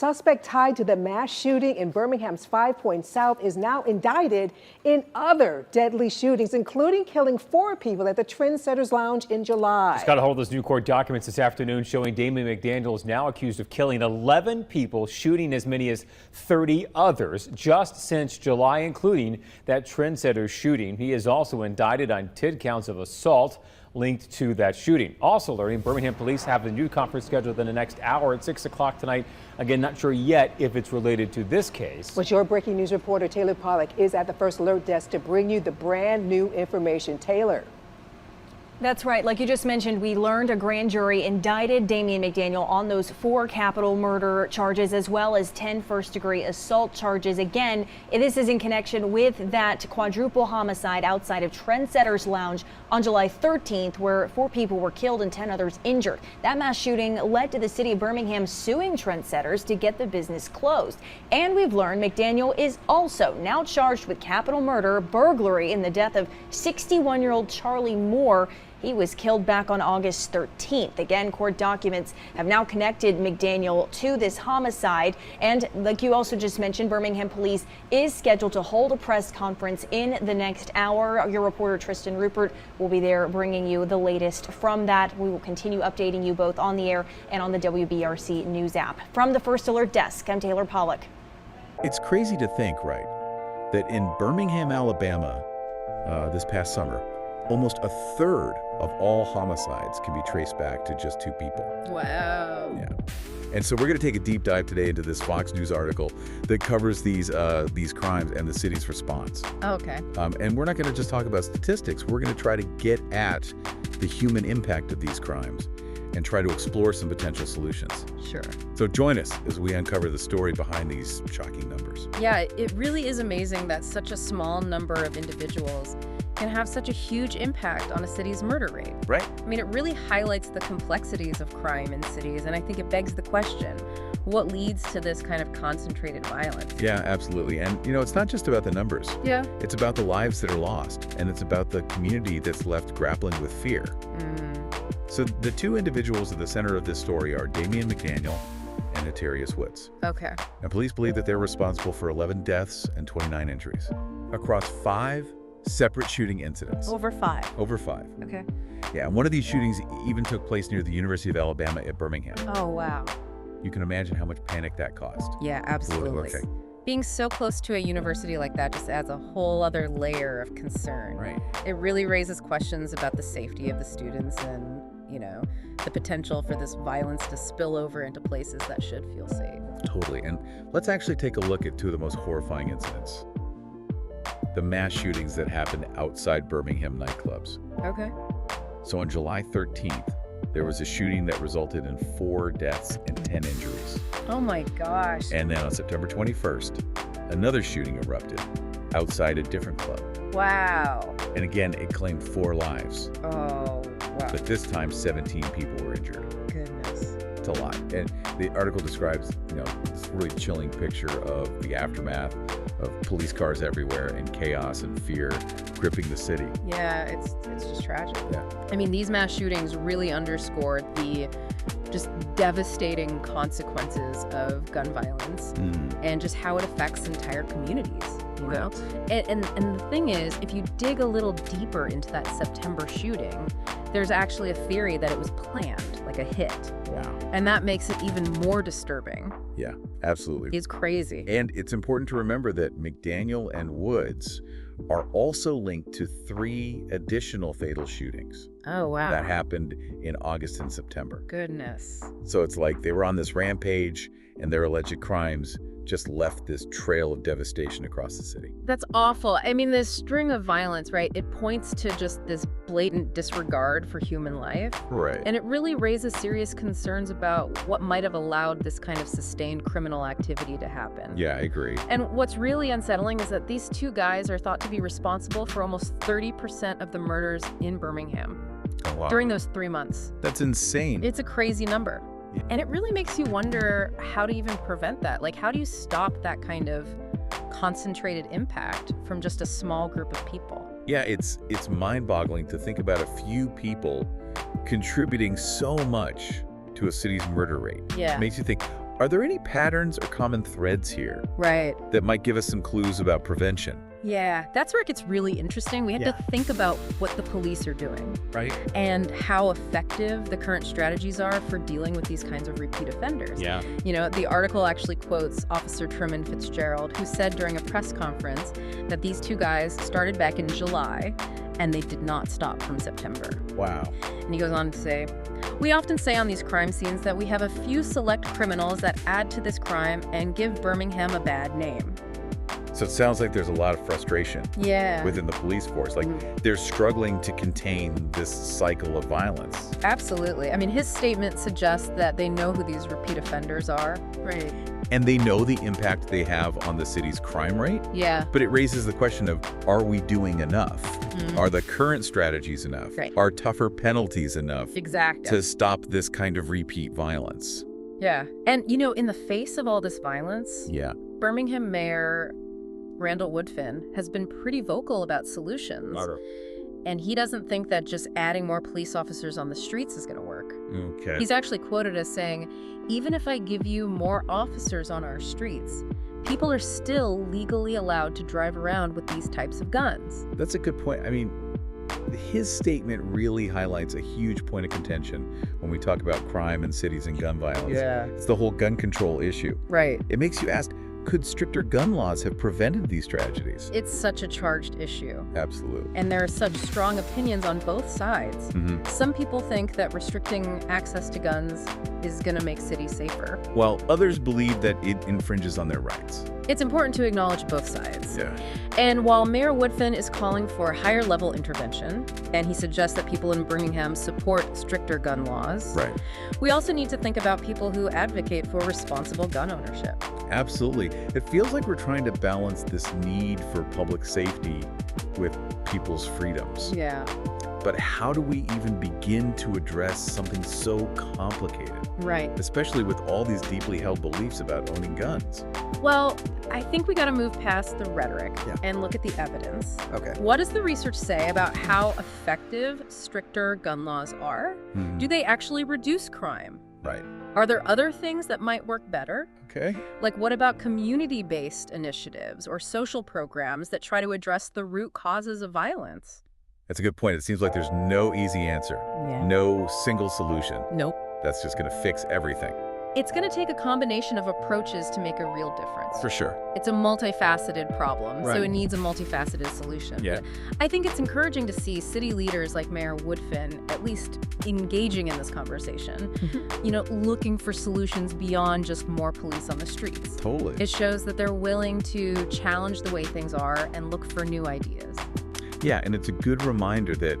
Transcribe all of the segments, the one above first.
suspect tied to the mass shooting in Birmingham's 5 Points South is now indicted in other deadly shootings, including killing 4 people at the Trendsetters Lounge in July. Just got a hold of those new court documents this afternoon showing Damien McDaniel is now accused of killing 11 people, shooting as many as 30 others just since July, including that Trendsetters shooting. He is also indicted on 10 counts of assault linked to that shooting. Also learning, Birmingham police have a new conference scheduled in the next hour at 6 o'clock tonight. Again, not sure yet if it's related to this case. But your breaking news reporter Taylor Pollock is at the First Alert Desk to bring you the brand new information. Taylor. That's right. Like you just mentioned, we learned a grand jury indicted Damien McDaniel on those 4 capital murder charges as well as 10 first-degree assault charges. Again, this is in connection with that quadruple homicide outside of Trendsetters Lounge on July 13th, where 4 people were killed and 10 others injured. That mass shooting led to the city of Birmingham suing Trendsetters to get the business closed. And we've learned McDaniel is also now charged with capital murder, burglary, in the death of 61-year-old Charlie Moore. He was killed back on August 13th. Again, court documents have now connected McDaniel to this homicide. And like you also just mentioned, Birmingham police is scheduled to hold a press conference in the next hour. Your reporter Tristan Rupert will be there bringing you the latest from that. We will continue updating you both on the air and on the WBRC News app. From the First Alert Desk, I'm Taylor Pollock. It's crazy to think, right, that in Birmingham, Alabama, this past summer, almost a third of all homicides can be traced back to just 2 people. Wow. Yeah. And so we're going to take a deep dive today into this Fox News article that covers these crimes and the city's response. Okay. And we're not going to just talk about statistics. We're going to try to get at the human impact of these crimes and try to explore some potential solutions. Sure. So join us as we uncover the story behind these shocking numbers. Yeah, it really is amazing that such a small number of individuals can have such a huge impact on a city's murder rate. Right. I mean, it really highlights the complexities of crime in cities, and I think it begs the question, what leads to this kind of concentrated violence? Yeah, absolutely. And, you know, it's not just about the numbers. Yeah. It's about the lives that are lost, and it's about the community that's left grappling with fear. So the 2 individuals at the center of this story are Damien McDaniel and Natarius Woods. Okay. Now, police believe that they're responsible for 11 deaths and 29 injuries across 5 separate shooting incidents. Over 5. Over 5. Okay. Yeah, and one of these shootings even took place near the University of Alabama at Birmingham. Oh, wow. You can imagine how much panic that caused. Yeah, absolutely. Okay. Being so close to a university like that just adds a whole other layer of concern. Right. It really raises questions about the safety of the students and, you know, the potential for this violence to spill over into places that should feel safe. Totally. And let's actually take a look at 2 of the most horrifying incidents. The mass shootings that happened outside Birmingham nightclubs. Okay. So on July 13th, there was a shooting that resulted in 4 deaths and 10 injuries. Oh my gosh. And then on September 21st, another shooting erupted outside a different club. Wow. And again, it claimed 4 lives. Oh, wow. But this time, 17 people were injured. Goodness. It's a lot. And the article describes, you know, this really chilling picture of the aftermath of police cars everywhere and chaos and fear gripping the city. Yeah, it's just tragic. Yeah. I mean, these mass shootings really underscore the just devastating consequences of gun violence and just how it affects entire communities, you know? And the thing is, if you dig a little deeper into that September shooting, there's actually a theory that it was planned, like a hit. Wow. And that makes it even more disturbing. Yeah, absolutely. It's crazy. And it's important to remember that McDaniel and Woods are also linked to 3 additional fatal shootings Oh, wow. that happened in August and September. Goodness. So it's like they were on this rampage and their alleged crimes just left this trail of devastation across the city. That's awful. I mean, this string of violence, right? It points to just this blatant disregard for human life. Right. And it really raises serious concerns about what might have allowed this kind of sustained criminal activity to happen. Yeah, I agree. And what's really unsettling is that these 2 guys are thought to be responsible for almost 30% of the murders in Birmingham Oh, wow. during those 3 months. That's insane. It's a crazy number. Yeah. And it really makes you wonder how to even prevent that. Like, how do you stop that kind of concentrated impact from just a small group of people? Yeah, it's mind-boggling to think about a few people contributing so much to a city's murder rate. Yeah. It makes you think, Are there any patterns or common threads here Right. that might give us some clues about prevention? Yeah, that's where it gets really interesting. We have Yeah. to think about what the police are doing Right. and how effective the current strategies are for dealing with these kinds of repeat offenders. Yeah. You know, the article actually quotes Officer Truman Fitzgerald, who said during a press conference that these two guys started back in July and they did not stop from September. Wow. And he goes on to say, "We often say on these crime scenes that we have a few select criminals that add to this crime and give Birmingham a bad name." So it sounds like there's a lot of frustration Yeah. within the police force. Like they're struggling to contain this cycle of violence. Absolutely. I mean, his statement suggests that they know who these repeat offenders are. Right. And they know the impact they have on the city's crime rate. Yeah. But it raises the question of, are we doing enough? Are the current strategies enough? Right. Are tougher penalties enough Exactly. to stop this kind of repeat violence? Yeah. And, you know, in the face of all this violence, Yeah. Birmingham Mayor Randall Woodfin has been pretty vocal about solutions. And he doesn't think that just adding more police officers on the streets is going to work. Okay. He's actually quoted as saying, "Even if I give you more officers on our streets, people are still legally allowed to drive around with these types of guns." That's a good point. I mean, his statement really highlights a huge point of contention when we talk about crime in cities and gun violence. Yeah. It's the whole gun control issue. Right. It makes you ask, could stricter gun laws have prevented these tragedies? It's such a charged issue. Absolutely. And there are such strong opinions on both sides. Mhm. Some people think that restricting access to guns is going to make cities safer. While others believe that it infringes on their rights. It's important to acknowledge both sides. Yeah. And while Mayor Woodfin is calling for higher level intervention, and he suggests that people in Birmingham support stricter gun laws, Right. we also need to think about people who advocate for responsible gun ownership. Absolutely. It feels like we're trying to balance this need for public safety with people's freedoms. Yeah. But how do we even begin to address something so complicated, Right. especially with all these deeply held beliefs about owning guns? Well, I think we got to move past the rhetoric Yeah. and look at the evidence. Okay. What does the research say about how effective stricter gun laws are? Do they actually reduce crime? Right. Are there other things that might work better? Okay. Like, what about community-based initiatives or social programs that try to address the root causes of violence? That's a good point. It seems like there's no easy answer, Yeah. no single solution Nope. that's just going to fix everything. It's going to take a combination of approaches to make a real difference. For sure. It's a multifaceted problem, so Right. it needs a multifaceted solution. Yeah. But I think it's encouraging to see city leaders like Mayor Woodfin at least engaging in this conversation, you know, looking for solutions beyond just more police on the streets. Totally. It shows that they're willing to challenge the way things are and look for new ideas. Yeah, and it's a good reminder that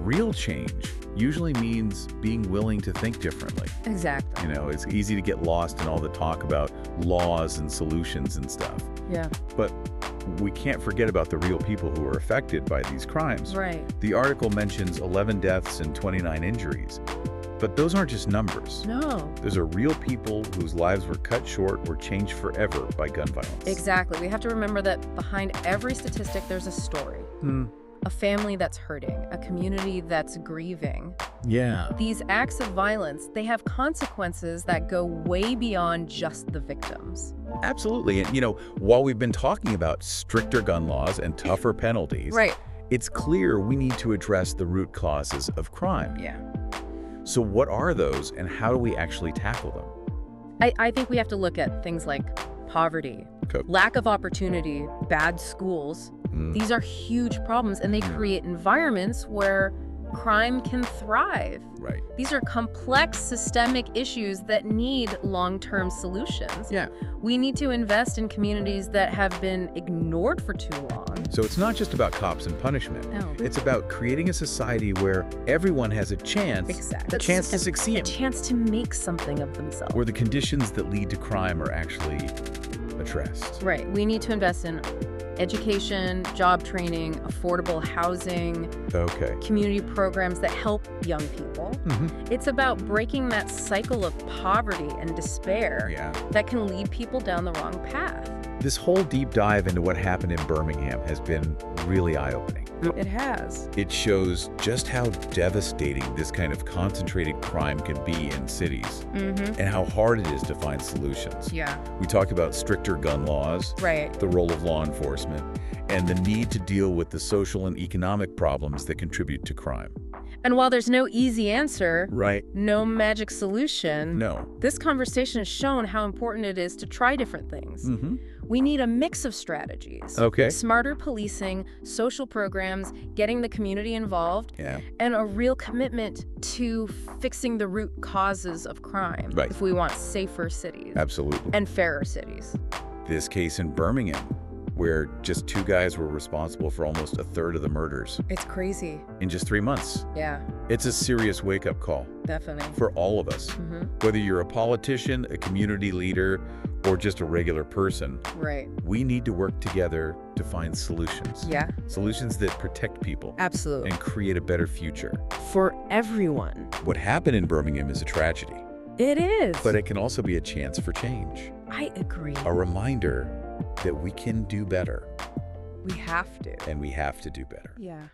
real change usually means being willing to think differently. Exactly. You know, it's easy to get lost in all the talk about laws and solutions and stuff. Yeah. But we can't forget about the real people who are affected by these crimes. Right. The article mentions 11 deaths and 29 injuries. But those aren't just numbers. No. Those are real people whose lives were cut short or changed forever by gun violence. Exactly. We have to remember that behind every statistic, there's a story. A family that's hurting, a community that's grieving. Yeah. These acts of violence, they have consequences that go way beyond just the victims. Absolutely. And, you know, while we've been talking about stricter gun laws and tougher penalties, Right. it's clear we need to address the root causes of crime. Yeah. So what are those and how do we actually tackle them? I think we have to look at things like poverty, Okay. lack of opportunity, bad schools. These are huge problems, and they create environments where crime can thrive. Right. These are complex systemic issues that need long-term solutions. Yeah. We need to invest in communities that have been ignored for too long. So it's not just about cops and punishment. No. It's about creating a society where everyone has a chance, Exactly. a chance to A succeed, chance to make something of themselves. where the conditions that lead to crime are actually addressed. Right. We need to invest in education, job training, affordable housing, Okay. community programs that help young people. It's about breaking that cycle of poverty and despair Yeah. that can lead people down the wrong path. This whole deep dive into what happened in Birmingham has been really eye-opening. It has. It shows just how devastating this kind of concentrated crime can be in cities and how hard it is to find solutions. Yeah. We talked about stricter gun laws, Right. the role of law enforcement, and the need to deal with the social and economic problems that contribute to crime. And while there's no easy answer, Right. no magic solution, No. this conversation has shown how important it is to try different things. We need a mix of strategies. Okay. Smarter policing, social programs, getting the community involved, Yeah. and a real commitment to fixing the root causes of crime Right. if we want safer cities Absolutely. and fairer cities. This case in Birmingham, where just 2 guys were responsible for almost a third of the murders It's crazy. in just 3 months. Yeah, It's a serious wake-up call definitely. for all of us. Whether you're a politician, a community leader, or just a regular person, Right. we need to work together to find solutions. Yeah, Solutions that protect people absolutely. and create a better future. For everyone. What happened in Birmingham is a tragedy, It is. but it can also be a chance for change. I agree. A reminder that we can do better, We have to. and we have to do better. Yeah.